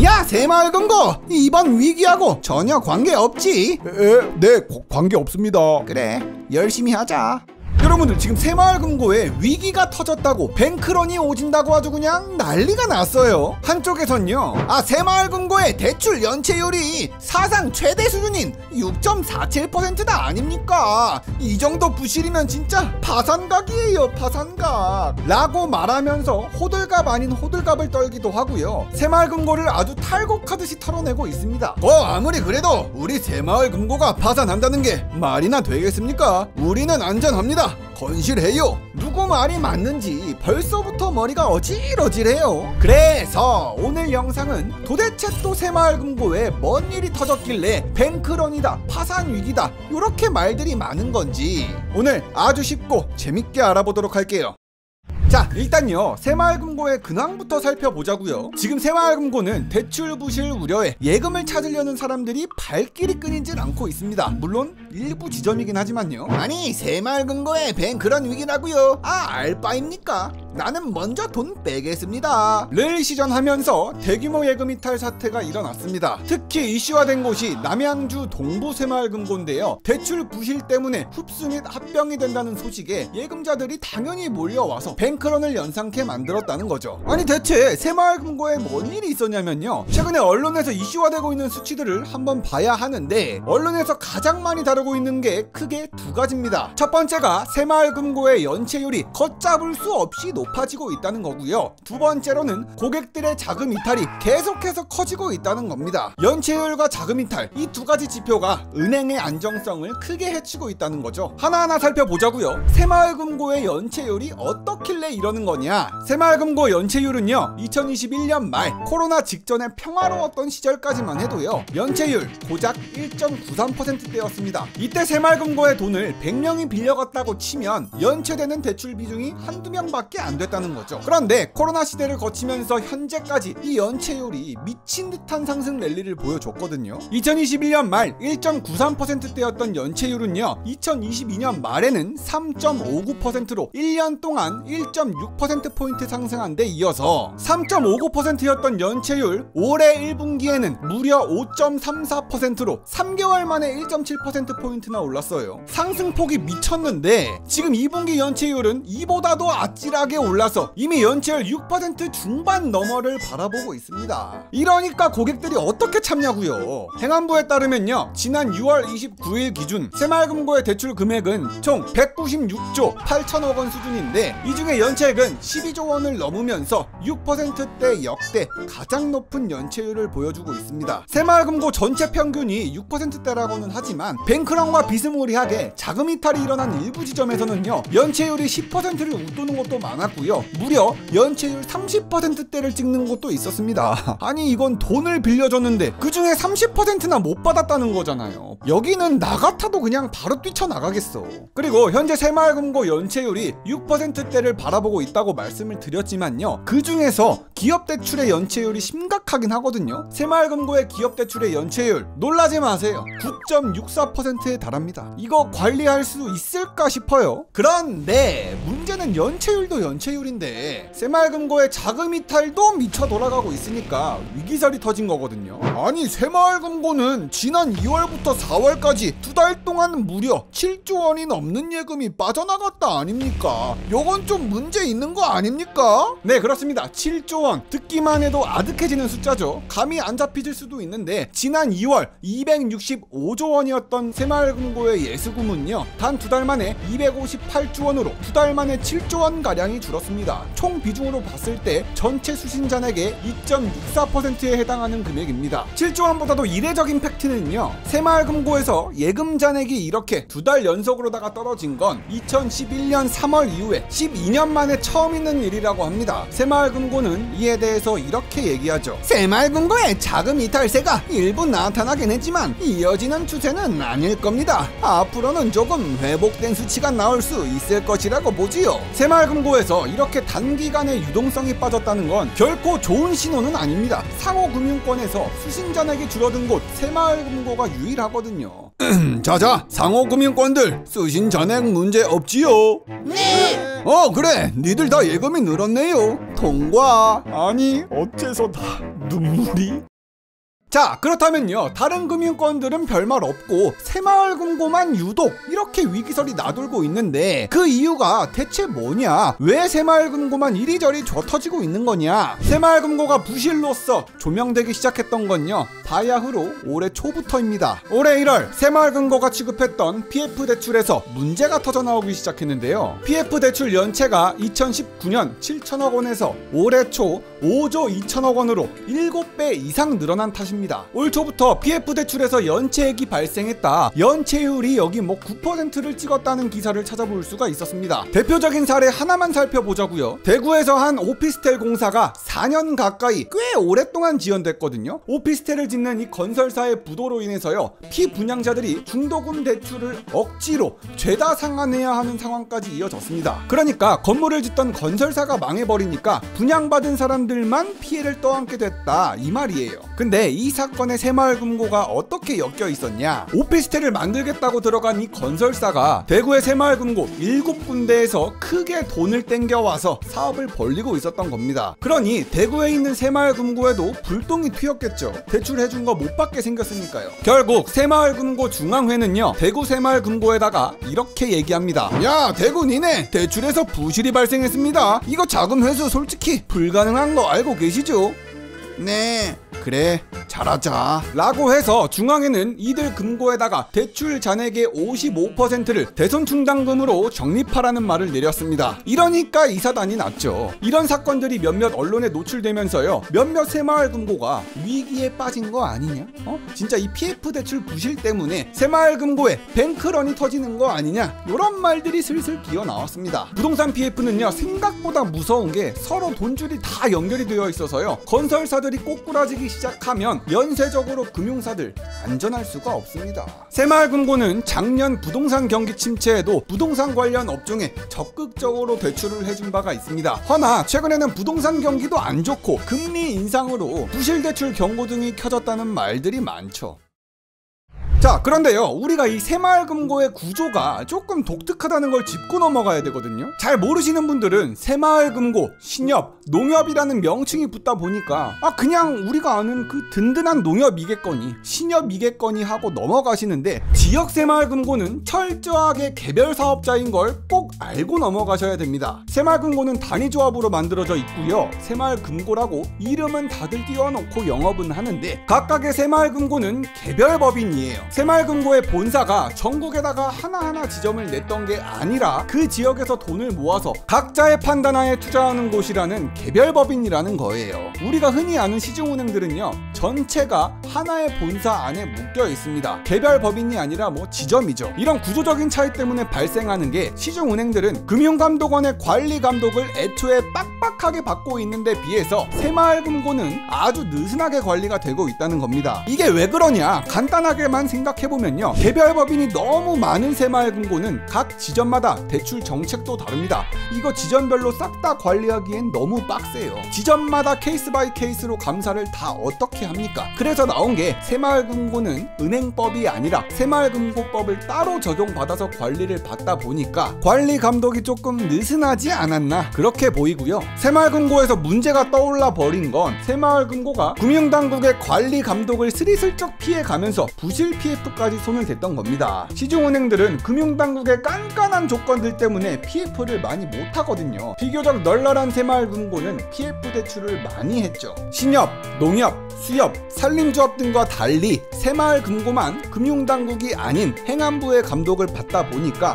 야, 새마을금고 이번 위기하고 전혀 관계없지? 네, 관계없습니다. 그래, 열심히 하자. 여러분들, 지금 새마을금고에 위기가 터졌다고 뱅크런이 오진다고 아주 그냥 난리가 났어요. 한쪽에선요, 새마을금고의 대출 연체율이 사상 최대 수준인 6.47%다 아닙니까? 이 정도 부실이면 진짜 파산각이에요, 파산각 라고 말하면서 호들갑 아닌 호들갑을 떨기도 하고요, 새마을금고를 아주 탈곡하듯이 털어내고 있습니다. 아무리 그래도 우리 새마을금고가 파산한다는 게 말이나 되겠습니까? 우리는 안전합니다. 건실해요. 누구 말이 맞는지 벌써부터 머리가 어질어질해요. 그래서 오늘 영상은 도대체 또 새마을금고에 뭔 일이 터졌길래 뱅크런이다, 파산 위기다 이렇게 말들이 많은 건지 오늘 아주 쉽고 재밌게 알아보도록 할게요. 자, 일단요, 새마을금고의 근황부터 살펴보자고요. 지금 새마을금고는 대출 부실 우려에 예금을 찾으려는 사람들이 발길이 끊이질 않고 있습니다. 물론 일부 지점이긴 하지만요. 아니, 새마을금고의 뱅크런 위기라고요? 알바입니까? 나는 먼저 돈 빼겠습니다 를 시전하면서 대규모 예금 이탈 사태가 일어났습니다. 특히 이슈화된 곳이 남양주 동부새마을금고인데요, 대출 부실 때문에 흡수 및 합병이 된다는 소식에 예금자들이 당연히 몰려와서 뱅크런을 연상케 만들었다는 거죠. 아니, 대체 새마을금고에 뭔 일이 있었냐면요, 최근에 언론에서 이슈화되고 있는 수치들을 한번 봐야 하는데 언론에서 가장 많이 다루고 있는 게 크게 두 가지입니다. 첫 번째가 새마을금고의 연체율이 걷잡을 수 없이 높아지고 있다는 거고요, 두 번째로는 고객들의 자금 이탈이 계속해서 커지고 있다는 겁니다. 연체율과 자금 이탈, 이 두 가지 지표가 은행의 안정성을 크게 해치고 있다는 거죠. 하나하나 살펴보자고요. 새마을금고의 연체율이 어떻길래 이러는 거냐? 새마을금고 연체율은요, 2021년 말 코로나 직전에 평화로웠던 시절까지만 해도요, 연체율 고작 1.93%대였습니다. 이때 새마을금고의 돈을 100명이 빌려갔다고 치면 연체되는 대출 비중이 한두 명밖에 안 됐다는 거죠. 그런데 코로나 시대를 거치면서 현재까지 이 연체율이 미친 듯한 상승 랠리를 보여줬거든요. 2021년 말 1.93%대였던 연체율은요, 2022년 말에는 3.59%로 1년 동안 1.6%포인트 상승한 데 이어서 3.59%였던 연체율 올해 1분기에는 무려 5.34%로 3개월 만에 1.7%포인트나 올랐어요. 상승폭이 미쳤는데 지금 2분기 연체율은 이보다도 아찔하게 올라서 이미 연체율 6% 중반 너머를 바라보고 있습니다. 이러니까 고객들이 어떻게 참냐고요. 행안부에 따르면요, 지난 6월 29일 기준 새마을금고의 대출 금액은 총 196조 8천억 원 수준인데 이 중에 연체액은 12조 원을 넘으면서 6%대 역대 가장 높은 연체율을 보여주고 있습니다. 새마을금고 전체 평균이 6%대라고는 하지만 뱅크런과 비스무리하게 자금 이탈이 일어난 일부 지점에서는요, 연체율이 10%를 웃도는 것도 많았고요, 무려 연체율 30%대를 찍는 것도 있었습니다. 아니, 이건 돈을 빌려줬는데 그 중에 30%나 못 받았다는 거잖아요. 여기는 나 같아도 그냥 바로 뛰쳐나가겠어. 그리고 현재 새마을금고 연체율이 6%대를 바라보고 있다고 말씀을 드렸지만요, 그 중에서 기업대출의 연체율이 심각하긴 하거든요. 새마을금고의 기업대출의 연체율 놀라지 마세요. 9.64%에 달합니다. 이거 관리할 수 있을까 싶어요. 그런데 문제는 연체율도 연체율인데 새마을금고의 자금 이탈도 미쳐 돌아가고 있으니까 위기설이 터진 거거든요. 아니, 새마을금고는 지난 2월부터 4월까지 두 달 동안 무려 7조 원이 넘는 예금이 빠져나갔다 아닙니까? 요건 좀 문제 있는 거 아닙니까? 네, 그렇습니다. 7조 원 듣기만 해도 아득해지는 숫자죠. 감이 안 잡히질 수도 있는데 지난 2월 265조 원이었던 새마을금고의 예수금은요, 단 두 달 만에 258조 원으로 두 달 만에 7조 원 가량이 줄었습니다. 총 비중으로 봤을 때 전체 수신잔액의 2.64%에 해당하는 금액입니다. 7조 원보다도 이례적인 팩트는요, 새마을금고에서 예금 잔액이 이렇게 두 달 연속으로다가 떨어진 건 2011년 3월 이후에 12년 만에 처음 있는 일이라고 합니다. 새마을금고는 이에 대해서 이렇게 얘기하죠. 새마을금고의 자금 이탈세가 일부 나타나긴 했지만 이어지는 추세는 아닐 겁니다. 앞으로는 조금 회복된 수치가 나올 수 있을 것이라고 보지요. 새마을금고에서 이렇게 단기간에 유동성이 빠졌다는 건 결코 좋은 신호는 아닙니다. 상호금융권에서 수신잔액이 줄어든 곳 새마을금고가 유일하거든요. 자자, 상호금융권들 수신잔액 문제 없지요? 네. 그래, 니들 다 예금이 늘었네요. 통과. 아니, 어째서 다 눈물이 자, 그렇다면요, 다른 금융권들은 별말 없고 새마을금고만 유독 이렇게 위기설이 나돌고 있는데 그 이유가 대체 뭐냐? 왜 새마을금고만 이리저리 쥐어터지고 있는 거냐? 새마을금고가 부실로서 조명되기 시작했던 건요, 바야흐로 올해 초부터입니다. 올해 1월 새마을금고가 취급했던 PF 대출에서 문제가 터져 나오기 시작했는데요. PF 대출 연체가 2019년 7천억 원에서 올해 초 5조 2천억 원으로 7배 이상 늘어난 탓입니다. 올 초부터 PF 대출에서 연체액이 발생했다, 연체율이 여기 9%를 찍었다는 기사를 찾아볼 수가 있었습니다. 대표적인 사례 하나만 살펴보자고요. 대구에서 한 오피스텔 공사가 4년 가까이 꽤 오랫동안 지연됐거든요. 오피스텔을 짓는 이 건설사의 부도로 인해서요, 피분양자들이 중도금 대출을 억지로 죄다 상환해야 하는 상황까지 이어졌습니다. 그러니까 건물을 짓던 건설사가 망해버리니까 분양받은 사람들만 피해를 떠안게 됐다, 이 말이에요. 근데 이 사건에 새마을금고가 어떻게 엮여 있었냐? 오피스텔을 만들겠다고 들어간 이 건설사가 대구의 새마을금고 7군데에서 크게 돈을 땡겨와서 사업을 벌리고 있었던 겁니다. 그러니 대구에 있는 새마을금고에도 불똥이 튀었겠죠. 대출해준 거 못 받게 생겼으니까요. 결국 새마을금고 중앙회는요, 대구 새마을금고에다가 이렇게 얘기합니다. 야, 대구 니네 대출에서 부실이 발생했습니다. 이거 자금 회수 솔직히 불가능한 거 알고 계시죠? 네, 그래, 잘하자 라고 해서 중앙회는 이들 금고에다가 대출 잔액의 55%를 대손 충당금으로 적립하라는 말을 내렸습니다. 이러니까 이 사단이 났죠. 이런 사건들이 몇몇 언론에 노출되면서요, 몇몇 새마을금고가 위기에 빠진 거 아니냐? 진짜 이 PF 대출 부실 때문에 새마을금고에 뱅크런이 터지는 거 아니냐? 이런 말들이 슬슬 기어 나왔습니다. 부동산 PF는요, 생각보다 무서운 게 서로 돈줄이 다 연결이 되어 있어서요, 건설사들이 꼬꾸라지기 시작하면 연쇄적으로 금융사들 안전할 수가 없습니다. 새마을금고는 작년 부동산 경기 침체에도 부동산 관련 업종에 적극적으로 대출을 해준 바가 있습니다. 허나 최근에는 부동산 경기도 안 좋고 금리 인상으로 부실대출 경고 등이 켜졌다는 말들이 많죠. 자, 그런데요, 우리가 이 새마을금고의 구조가 조금 독특하다는 걸 짚고 넘어가야 되거든요. 잘 모르시는 분들은 새마을금고, 신협, 농협이라는 명칭이 붙다 보니까 그냥 우리가 아는 그 든든한 농협이겠거니, 신협이겠거니 하고 넘어가시는데, 지역 새마을금고는 철저하게 개별 사업자인 걸 꼭 알고 넘어가셔야 됩니다. 새마을금고는 단위조합으로 만들어져 있고요, 새마을금고라고 이름은 다들 띄워놓고 영업은 하는데 각각의 새마을금고는 개별법인이에요. 새마을금고의 본사가 전국에다가 하나하나 지점을 냈던 게 아니라 그 지역에서 돈을 모아서 각자의 판단하에 투자하는 곳이라는 개별법인이라는 거예요. 우리가 흔히 아는 시중은행들은요, 전체가 하나의 본사 안에 묶여 있습니다. 개별법인이 아니라 지점이죠. 이런 구조적인 차이 때문에 발생하는 게, 시중은행들은 금융감독원의 관리 감독을 애초에 빡빡하게 받고 있는데 비해서 새마을금고는 아주 느슨하게 관리가 되고 있다는 겁니다. 이게 왜 그러냐? 간단하게만 생각해보면요, 개별법인이 너무 많은 새마을금고는 각 지점마다 대출 정책도 다릅니다. 이거 지점별로 싹 다 관리하기엔 너무 빡세요. 지점마다 케이스 바이 케이스로 감사를 다 어떻게 합니까? 그래서 나온 게 새마을금고는 은행법이 아니라 새마을금고법을 따로 적용받아서 관리를 받다 보니까 관리 감독이 조금 느슨하지 않았나, 그렇게 보이고요. 새마을금고에서 문제가 떠올라 버린 건 새마을금고가 금융당국의 관리 감독을 스리슬쩍 피해가면서 부실 PF까지 손을 댔던 겁니다. 시중은행들은 금융당국의 깐깐한 조건들 때문에 PF를 많이 못하거든요. 비교적 널널한 새마을금고는 PF 대출을 많이 했죠. 신협, 농협, 수협, 산림조합 등과 달리 새마을금고만 금융당국이 아닌 행안부의 감독을 받다 보니까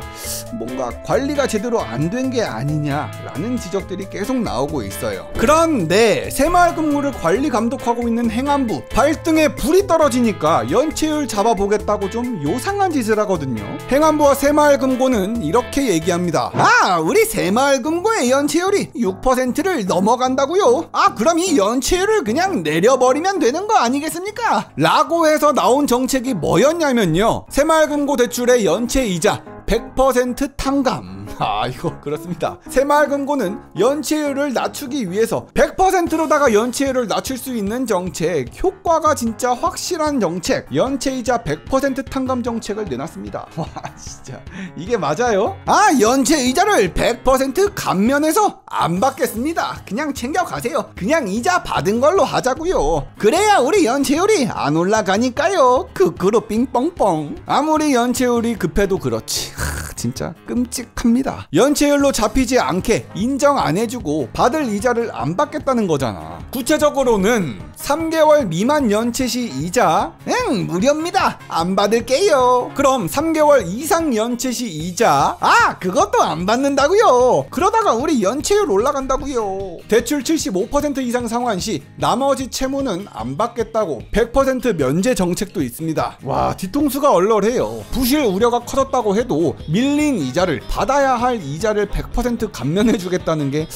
뭔가 관리가 제대로 안 된 게 아니냐라는 지적들이 계속 나오고 있어요. 그런데 새마을금고를 관리 감독하고 있는 행안부, 발등에 불이 떨어지니까 연체율 잡아보겠다고 좀 요상한 짓을 하거든요. 행안부와 새마을금고는 이렇게 얘기합니다. 우리 새마을금고의 연체율이 6%를 넘어간다고요? 그럼 이 연체율을 그냥 내려버리면 되는 거 아니겠습니까? 라고 해서 나온 정책이 뭐였냐면요, 새마을금고 대출의 연체이자 100% 탕감. 이거 그렇습니다. 새마을금고는 연체율을 낮추기 위해서 100%로다가 연체율을 낮출 수 있는 정책, 효과가 진짜 확실한 정책, 연체이자 100% 탕감 정책을 내놨습니다. 와 진짜 이게 맞아요? 연체이자를 100% 감면해서 안 받겠습니다. 그냥 챙겨가세요. 그냥 이자 받은 걸로 하자고요. 그래야 우리 연체율이 안 올라가니까요. 크크로 삥뻥뻥. 아무리 연체율이 급해도 그렇지 진짜 끔찍합니다. 연체율로 잡히지 않게 인정 안 해주고 받을 이자를 안 받겠다는 거잖아. 구체적으로는 3개월 미만 연체 시 이자 무료입니다. 안 받을게요. 그럼 3개월 이상 연체 시 이자 그것도 안 받는다고요. 그러다가 우리 연체율 올라간다고요. 대출 75% 이상 상환 시 나머지 채무는 안 받겠다고 100% 면제 정책도 있습니다. 와 뒤통수가 얼얼해요. 부실 우려가 커졌다고 해도 밀린 이자를 받아야 할 이자를 100% 감면해주겠다는 게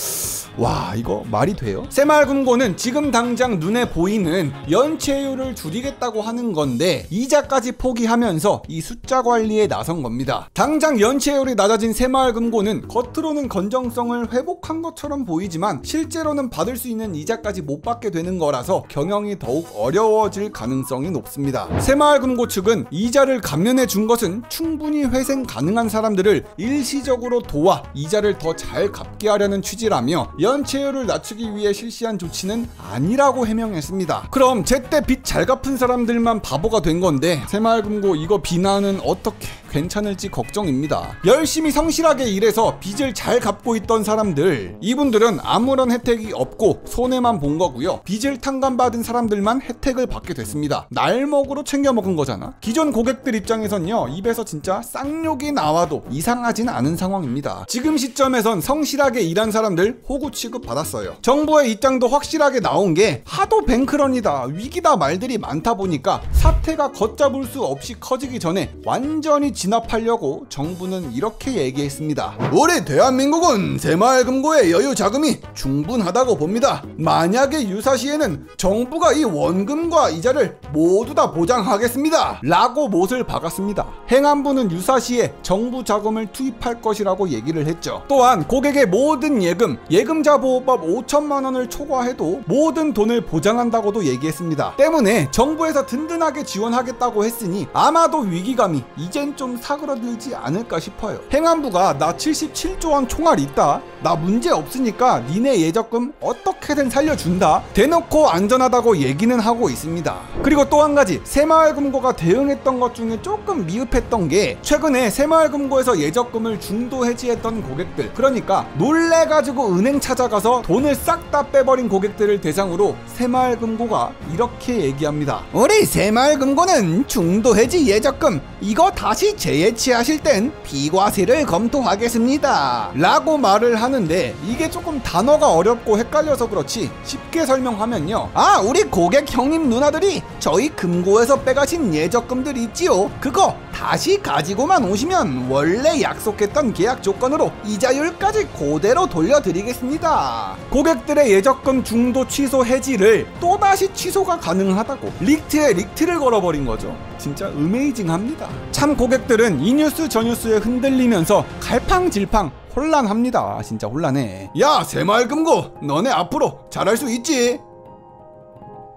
이거 말이 돼요? 새마을금고는 지금 당장 눈에 보이는 연체율을 줄이겠다고 하는 건데 이자까지 포기하면서 이 숫자 관리에 나선 겁니다. 당장 연체율이 낮아진 새마을금고는 겉으로는 건정성을 회복한 것처럼 보이지만 실제로는 받을 수 있는 이자까지 못 받게 되는 거라서 경영이 더욱 어려워질 가능성이 높습니다. 새마을금고 측은 이자를 감면해 준 것은 충분히 회생 가능한 사람들을 일시적으로 도와 이자를 더 잘 갚게 하려는 취지라며 연체율을 낮추기 위해 실시한 조치는 아니라고 해명했습니다. 그럼 제때 빚 잘 갚은 사람들만 바보가 된 건데 새마을금고 이거 비난은 어떻게 괜찮을지 걱정입니다. 열심히 성실하게 일해서 빚을 잘 갚고 있던 사람들, 이분들은 아무런 혜택이 없고 손해만 본 거고요. 빚을 탕감받은 사람들만 혜택을 받게 됐습니다. 날먹으로 챙겨 먹은 거잖아. 기존 고객들 입장에선요, 입에서 진짜 쌍욕이 나와도 이상하진 않은 상황입니다. 지금 시점에선 성실하게 일한 사람들 호구 취급 받았어요. 정부의 입장도 확실하게 나온 게 하도 뱅크런이다, 위기다 말들이 많다 보니까 사태가 걷잡을 수 없이 커지기 전에 완전히 진압하려고 정부는 이렇게 얘기했습니다. 우리 대한민국은 새마을금고의 여유 자금이 충분하다고 봅니다. 만약에 유사시에는 정부가 이 원금과 이자를 모두 다 보장하겠습니다 라고 못을 박았습니다. 행안부는 유사시에 정부 자금을 투입할 것이라고 얘기를 했죠. 또한 고객의 모든 예금자 보호법 5천만 원을 초과해도 모든 돈을 보장한다고도 얘기했습니다. 때문에 정부에서 든든하게 지원하겠다고 했으니 아마도 위기감이 이젠 좀 사그러들지 않을까 싶어요. 행안부가 나 77조 원 총알 있다, 나 문제 없으니까 니네 예적금 어떻게든 살려준다, 대놓고 안전하다고 얘기는 하고 있습니다. 그리고 또 한 가지, 새마을금고가 대응했던 것 중에 조금 미흡했던 게 최근에 새마을금고에서 예적금을 중도 해지했던 고객들, 그러니까 놀래가지고 은행 찾아가서 돈을 싹 다 빼버린 고객들을 대상으로 새마을금고가 이렇게 얘기합니다. 우리 새마을금고는 중도 해지 예적금 이거 다시 재예치하실 땐 비과세를 검토하겠습니다 라고 말을 하는데, 이게 조금 단어가 어렵고 헷갈려서 그렇지 쉽게 설명하면요, 우리 고객 형님 누나들이 저희 금고에서 빼가신 예적금들 있지요, 그거 다시 가지고만 오시면 원래 약속했던 계약 조건으로 이자율까지 그대로 돌려드리겠습니다. 고객들의 예적금 중도 취소 해지를 또다시 취소가 가능하다고 릭트에 릭트를 걸어버린 거죠. 진짜 어메이징합니다. 참 고객들은 이 뉴스 저 뉴스에 흔들리면서 갈팡질팡 혼란합니다. 진짜 혼란해. 야 새마을금고, 너네 앞으로 잘할 수 있지?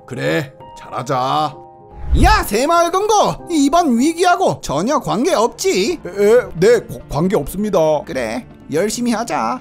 그래 잘하자. 야 새마을금고, 이번 위기하고 전혀 관계없지? 네, 관계 없습니다. 그래 열심히 하자.